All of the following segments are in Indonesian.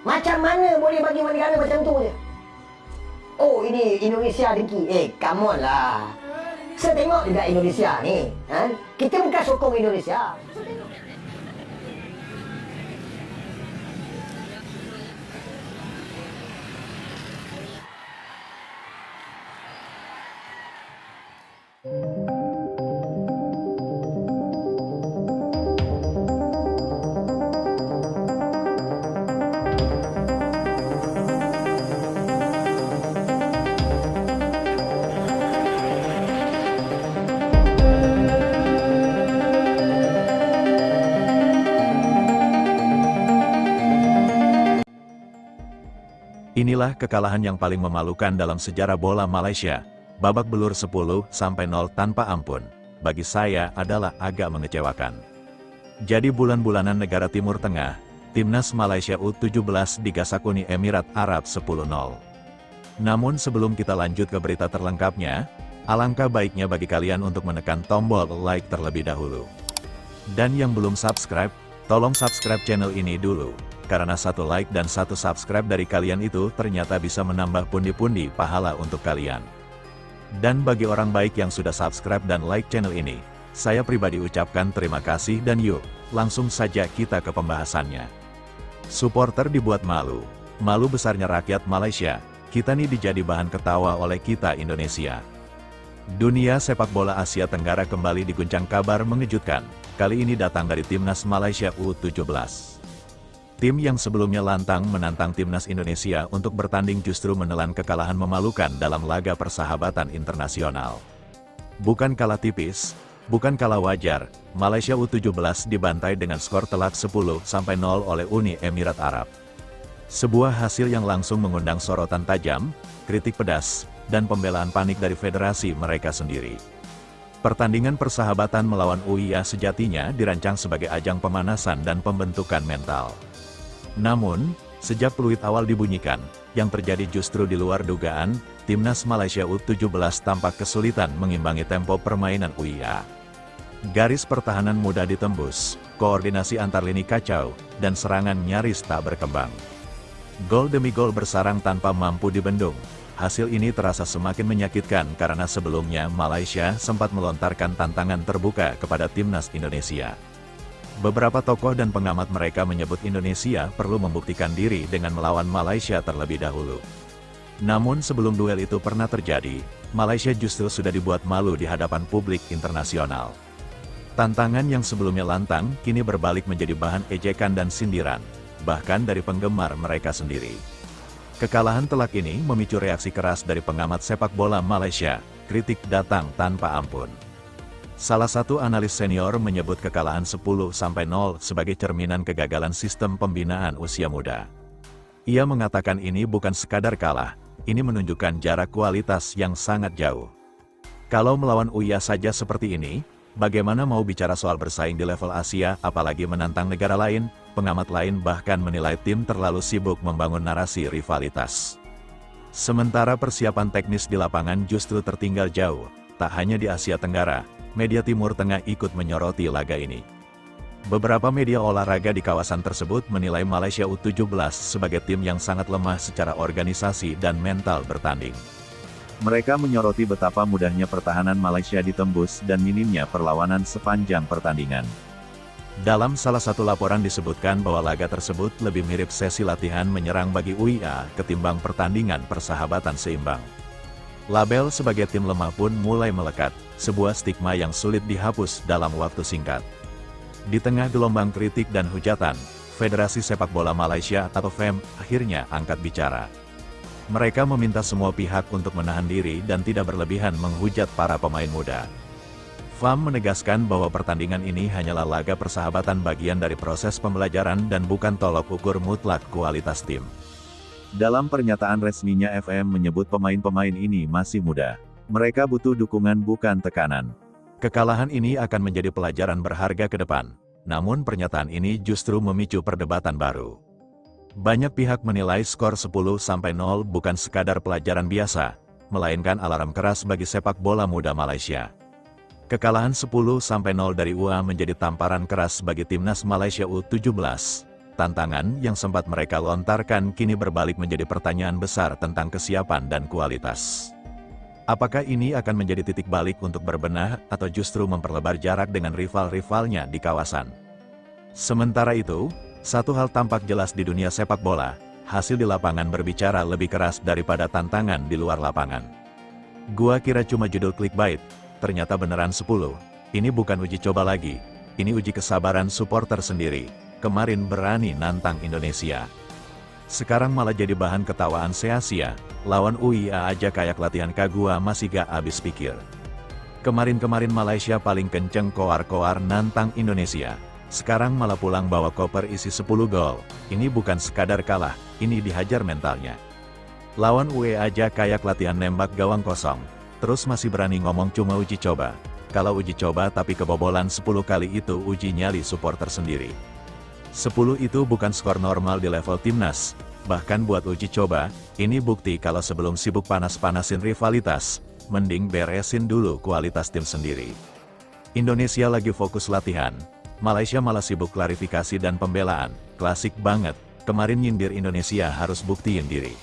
Macam mana boleh bagi negara macam tu je? Oh, ini Indonesia dengki. Come on lah. Saya tengok juga Indonesia ni. Kita bukan sokong Indonesia. Inilah kekalahan yang paling memalukan dalam sejarah bola Malaysia. Babak belur 10-0 tanpa ampun. Bagi saya adalah agak mengecewakan. Jadi bulan-bulanan negara Timur Tengah, Timnas Malaysia U17 digasak Uni Emirat Arab 10-0. Namun sebelum kita lanjut ke berita terlengkapnya, alangkah baiknya bagi kalian untuk menekan tombol like terlebih dahulu. Dan yang belum subscribe, tolong subscribe channel ini dulu. Karena satu like dan satu subscribe dari kalian itu ternyata bisa menambah pundi-pundi pahala untuk kalian. Dan bagi orang baik yang sudah subscribe dan like channel ini, saya pribadi ucapkan terima kasih dan yuk, langsung saja kita ke pembahasannya. Supporter dibuat malu. Malu besarnya rakyat Malaysia, kita nih dijadi bahan ketawa oleh kita Indonesia. Dunia sepak bola Asia Tenggara kembali diguncang kabar mengejutkan, kali ini datang dari Timnas Malaysia U17. Tim yang sebelumnya lantang menantang Timnas Indonesia untuk bertanding justru menelan kekalahan memalukan dalam laga persahabatan internasional. Bukan kalah tipis, bukan kalah wajar, Malaysia U17 dibantai dengan skor telak 10-0 oleh Uni Emirat Arab. Sebuah hasil yang langsung mengundang sorotan tajam, kritik pedas, dan pembelaan panik dari federasi mereka sendiri. Pertandingan persahabatan melawan UIA sejatinya dirancang sebagai ajang pemanasan dan pembentukan mental. Namun, sejak peluit awal dibunyikan, yang terjadi justru di luar dugaan, Timnas Malaysia U17 tampak kesulitan mengimbangi tempo permainan UIA. Garis pertahanan mudah ditembus, koordinasi antar lini kacau, dan serangan nyaris tak berkembang. Gol demi gol bersarang tanpa mampu dibendung. Hasil ini terasa semakin menyakitkan karena sebelumnya Malaysia sempat melontarkan tantangan terbuka kepada Timnas Indonesia. Beberapa tokoh dan pengamat mereka menyebut Indonesia perlu membuktikan diri dengan melawan Malaysia terlebih dahulu. Namun sebelum duel itu pernah terjadi, Malaysia justru sudah dibuat malu di hadapan publik internasional. Tantangan yang sebelumnya lantang, kini berbalik menjadi bahan ejekan dan sindiran, bahkan dari penggemar mereka sendiri. Kekalahan telak ini memicu reaksi keras dari pengamat sepak bola Malaysia, kritik datang tanpa ampun. Salah satu analis senior menyebut kekalahan 10-0 sebagai cerminan kegagalan sistem pembinaan usia muda. Ia mengatakan ini bukan sekadar kalah, ini menunjukkan jarak kualitas yang sangat jauh. Kalau melawan UIA saja seperti ini, bagaimana mau bicara soal bersaing di level Asia apalagi menantang negara lain? Pengamat lain bahkan menilai tim terlalu sibuk membangun narasi rivalitas. Sementara persiapan teknis di lapangan justru tertinggal jauh, tak hanya di Asia Tenggara. Media Timur Tengah ikut menyoroti laga ini. Beberapa media olahraga di kawasan tersebut menilai Malaysia U17 sebagai tim yang sangat lemah secara organisasi dan mental bertanding. Mereka menyoroti betapa mudahnya pertahanan Malaysia ditembus dan minimnya perlawanan sepanjang pertandingan. Dalam salah satu laporan disebutkan bahwa laga tersebut lebih mirip sesi latihan menyerang bagi UIA ketimbang pertandingan persahabatan seimbang. Label sebagai tim lemah pun mulai melekat, sebuah stigma yang sulit dihapus dalam waktu singkat. Di tengah gelombang kritik dan hujatan, Federasi Sepak Bola Malaysia atau FEM akhirnya angkat bicara. Mereka meminta semua pihak untuk menahan diri dan tidak berlebihan menghujat para pemain muda. FAM menegaskan bahwa pertandingan ini hanyalah laga persahabatan bagian dari proses pembelajaran dan bukan tolok ukur mutlak kualitas tim. Dalam pernyataan resminya FM menyebut pemain-pemain ini masih muda. Mereka butuh dukungan bukan tekanan. Kekalahan ini akan menjadi pelajaran berharga ke depan. Namun pernyataan ini justru memicu perdebatan baru. Banyak pihak menilai skor 10-0 bukan sekadar pelajaran biasa, melainkan alarm keras bagi sepak bola muda Malaysia. Kekalahan 10-0 dari UA menjadi tamparan keras bagi Timnas Malaysia U17. tantangan yang sempat mereka lontarkan kini berbalik menjadi pertanyaan besar tentang kesiapan dan kualitas. Apakah ini akan menjadi titik balik untuk berbenah atau justru memperlebar jarak dengan rival-rivalnya di kawasan? Sementara itu, satu hal tampak jelas di dunia sepak bola, hasil di lapangan berbicara lebih keras daripada tantangan di luar lapangan. Gua kira cuma judul clickbait, ternyata beneran 10. Ini bukan uji coba lagi, ini uji kesabaran supporter sendiri. Kemarin berani nantang Indonesia. Sekarang malah jadi bahan ketawaan se-Asia, lawan UIA aja kayak latihan kagua masih gak habis pikir. Kemarin-kemarin Malaysia paling kenceng koar-koar nantang Indonesia. Sekarang malah pulang bawa koper isi 10 gol. Ini bukan sekadar kalah, ini dihajar mentalnya. Lawan UIA aja kayak latihan nembak gawang kosong. Terus masih berani ngomong cuma uji coba. Kalau uji coba tapi kebobolan 10 kali itu uji nyali supporter sendiri. 10 itu bukan skor normal di level timnas. Bahkan buat uji coba, ini bukti kalau sebelum sibuk panas-panasin rivalitas, mending beresin dulu kualitas tim sendiri. Indonesia lagi fokus latihan, Malaysia malah sibuk klarifikasi dan pembelaan. Klasik banget, kemarin nyindir Indonesia harus buktiin diri.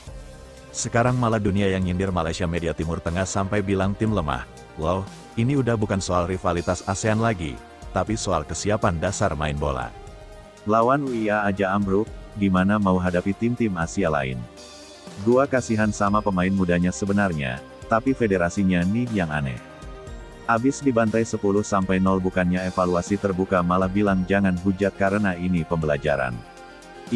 Sekarang malah dunia yang nyindir Malaysia media Timur Tengah sampai bilang tim lemah. Loh, ini udah bukan soal rivalitas ASEAN lagi, tapi soal kesiapan dasar main bola. Lawan UIA aja ambruk, gimana mau hadapi tim-tim Asia lain? Gua kasihan sama pemain mudanya sebenarnya, tapi federasinya nih yang aneh. Abis dibantai 10-0 bukannya evaluasi terbuka malah bilang jangan hujat karena ini pembelajaran.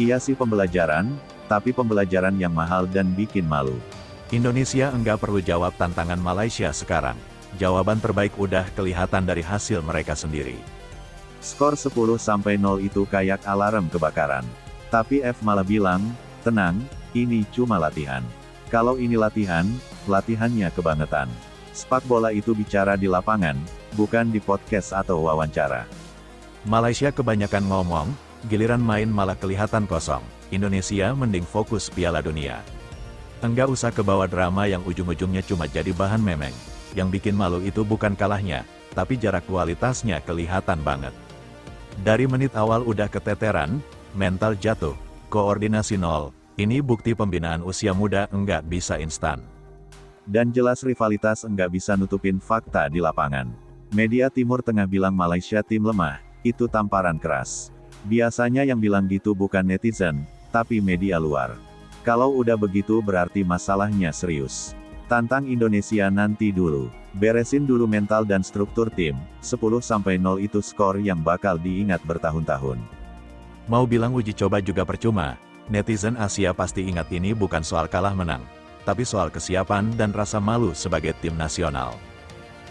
Iya sih pembelajaran, tapi pembelajaran yang mahal dan bikin malu. Indonesia enggak perlu jawab tantangan Malaysia sekarang. Jawaban terbaik udah kelihatan dari hasil mereka sendiri. Skor 10-0 itu kayak alarm kebakaran. Tapi F malah bilang, tenang, ini cuma latihan. Kalau ini latihan, latihannya kebangetan. Sepak bola itu bicara di lapangan, bukan di podcast atau wawancara. Malaysia kebanyakan ngomong, giliran main malah kelihatan kosong. Indonesia mending fokus Piala Dunia. Enggak usah kebawa drama yang ujung-ujungnya cuma jadi bahan memeng. Yang bikin malu itu bukan kalahnya, tapi jarak kualitasnya kelihatan banget. Dari menit awal udah keteteran, mental jatuh, koordinasi nol. Ini bukti pembinaan usia muda enggak bisa instan. Dan jelas rivalitas enggak bisa nutupin fakta di lapangan. Media Timur Tengah bilang Malaysia tim lemah, itu tamparan keras. Biasanya yang bilang gitu bukan netizen, tapi media luar. Kalau udah begitu berarti masalahnya serius. Tantang Indonesia nanti dulu. Beresin dulu mental dan struktur tim. 10-0 itu skor yang bakal diingat bertahun-tahun. Mau bilang uji coba juga percuma. Netizen Asia pasti ingat ini bukan soal kalah menang, tapi soal kesiapan dan rasa malu sebagai tim nasional.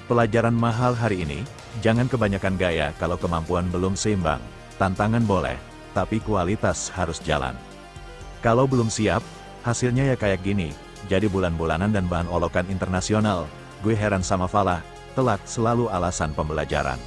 Pelajaran mahal hari ini, jangan kebanyakan gaya kalau kemampuan belum seimbang. Tantangan boleh, tapi kualitas harus jalan. Kalau belum siap, hasilnya ya kayak gini. Jadi bulan-bulanan dan bahan olokan internasional. Gue heran sama Falah, telak selalu alasan pembelajaran.